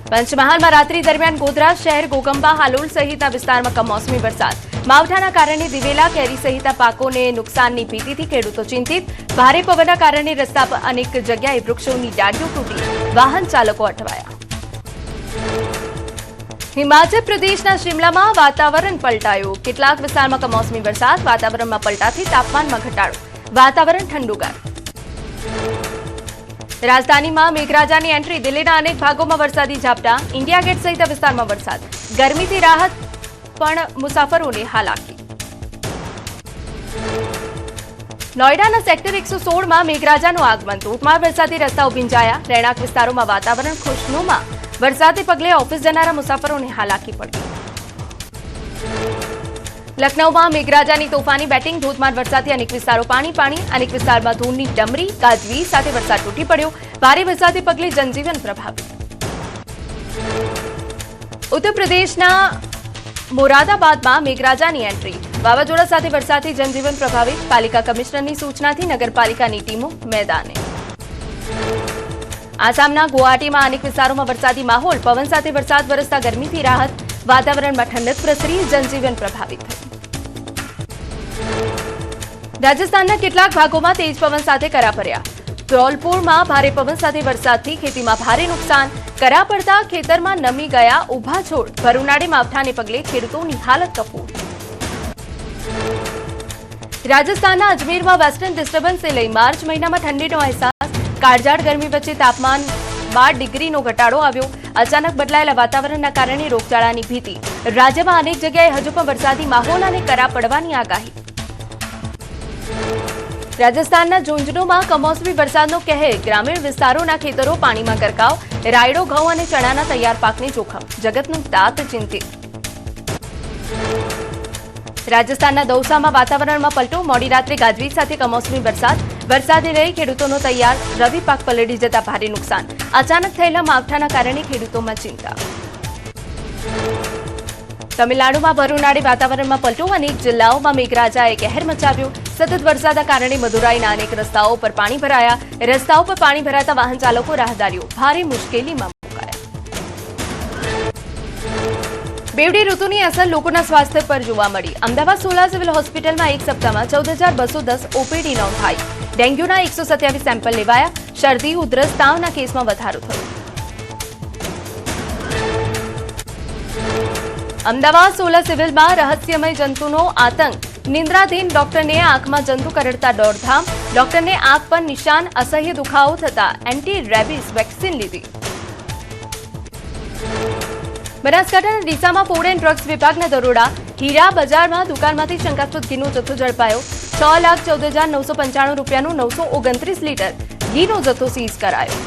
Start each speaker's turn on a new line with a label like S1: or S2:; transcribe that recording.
S1: પંચમહાલમાં રાત્રિ દરમિયાન ગોધરા શહેર, ગોગંબા, હાલોલ સહિતના વિસ્તારમાં કમોસમી વરસાદ. માવઠાના કારણે દિવેલા, કેરી સહિતના પાકોને નુકસાનની ભીતિથી ખેડૂતો ચિંતિત. ભારે પવનના કારણે રસ્તા પર અનેક જગ્યાએ વૃક્ષોની ડાળીઓ તૂટી વાહન ચાલકો અટવાયા. હિમાચલ પ્રદેશના શિમલામાં વાતાવરણ પલટાયું. કેટલાક વિસ્તારમાં કમોસમી વરસાદ. વાતાવરણમાં પલટાથી તાપમાનમાં ઘટાડો. વાતાવરણ ઠંડુગાર. રાજધાનીમાં મેઘરાજાની એન્ટ્રી. દિલ્હીના અનેક ભાગોમાં વરસાદી ઝાપટા. ઇન્ડિયા ગેટ સહિત વિસ્તારમાં વરસાદ. ગરમીથી રાહત પણ મુસાફરોને હાલાકી. નોઈડાના સેક્ટર 116માં મેઘરાજાનું આગમન. ધોધમાર વરસાદી રસ્તાઓ ભીંજાયા. રહેણાંક વિસ્તારોમાં વાતાવરણ ખુશનુમા. વરસાદને પગલે ઓફિસ જનારા મુસાફરોને હાલાકી પડી. લખનૌમાં મેઘરાજાની તોફાની બેટિંગ. ધોધમાર વરસાદથી અનેક વિસ્તારો પાણી. અનેક વિસ્તારમાં ધૂળની ડમરી, ગાજવીજ સાથે વરસાદ તૂટી પડ્યો. ભારે વરસાદને પગલે જનજીવન પ્રભાવિત. ઉત્તર પ્રદેશના મોરાદાબાદમાં મેઘરાજાની એન્ટ્રી. વાવાઝોડા સાથે વરસાદથી જનજીવન પ્રભાવિત. પાલિકા કમિશનરની સૂચનાથી નગરપાલિકાની ટીમો મેદાને. આસામના ગુવાહાટીમાં અનેક વિસ્તારોમાં વરસાદી માહોલ. પવન સાથે વરસાદ વરસતા ગરમીથી રાહત. વાતાવરણમાં ઠંડક પ્રસરી. જનજીવન પ્રભાવિત થયું. રાજસ્થાનના કેટલાક ભાગોમાં તેજ પવન સાથે કરા પડ્યા. ધૌલપુરમાં ભારે પવન સાથે વરસાદથી ખેતીમાં ભારે નુકસાન. કરા પડતા ખેતરમાં નમી ગયા ઊભા છોડ. ભર ઉનાળે માવઠાને પગલે ખેડૂતોની હાલત કફોડ. રાજસ્થાનના અજમેરમાં વેસ્ટર્ન ડિસ્ટર્બન્સને લઈ માર્ચ મહિનામાં ઠંડીનો અહેસાસ. કાળઝાળ ગરમી વચ્ચે તાપમાન 12 ડિગ્રીનો ઘટાડો આવ્યો. અચાનક બદલાયેલા વાતાવરણના કારણે રોગચાળાની ભીતિ. રાજ્યમાં અનેક જગ્યાએ હજુ પણ વરસાદી માહોલ અને કરા પડવાની આગાહી. રાજસ્થાનના ઝુંઝુનુમાં કમોસમી વરસાદનો કહેર. ગ્રામીણ વિસ્તારોના ખેતરો પાણીમાં ગરકાવ. રાયડો, ઘઉં અને ચણાના તૈયાર પાકને જોખમ. જગતનું તાત ચિંતિત. રાજસ્થાનના દૌસામાં વાતાવરણમાં પલટો. મોડી રાત્રે ગાજવીજ સાથે કમોસમી વરસાદ. વરસાદને લઈ ખેડૂતોનો તૈયાર રવિ પાક પલળી જતા ભારે નુકસાન. અચાનક થયેલા માવઠાના કારણે ખેડૂતોમાં ચિંતા. તમિલનાડુમાં ભર ઉનાળે વાતાવરણમાં પલટો. અનેક જિલ્લાઓમાં મેઘરાજાએ કહેર મચાવ્યો. સતત વરસાદના કારણે મદુરાઈના અનેક રસ્તાઓ પર પાણી ભરાયા. રસ્તાઓ પર પાણી ભરાતા વાહન ચાલકો, રાહદારીઓ ભારે મુશ્કેલીમાં મુકાયા. બેવડી ઋતુની અસર લોકોના સ્વાસ્થ્ય પર જોવા મળી. અમદાવાદ સોલા સિવિલ હોસ્પિટલમાં એક સપ્તાહમાં 14,210 ઓપીડી નોંધાઈ. ડેન્ગ્યુના 127 સેમ્પલ લેવાયા. શરદી, ઉધરસ, તાવના કેસમાં વધારો થયો. અમદાવાદ સોલા સિવિલમાં રહસ્યમય જંતુનો આતંક. નિંદ્રાધીન ડોક્ટરને આંખમાં જંતુ કરડતા દોડધામ. ડોક્ટરને આંખ પર નિશાન. અસહ્ય દુખાવો થતા એન્ટી રેબિસ વેક્સિન લીધી. બનાસકાંઠાના ડીસામાં ફૂડ એન્ડ ડ્રગ્સ વિભાગના દરોડા. હીરા બજારમાં દુકાનમાંથી શંકાસ્પદ ઘીનો જથ્થો ઝડપાયો. 6,14,995 રૂપિયાનું 929 લીટર ઘીનો જથ્થો સીઝ કરાયો.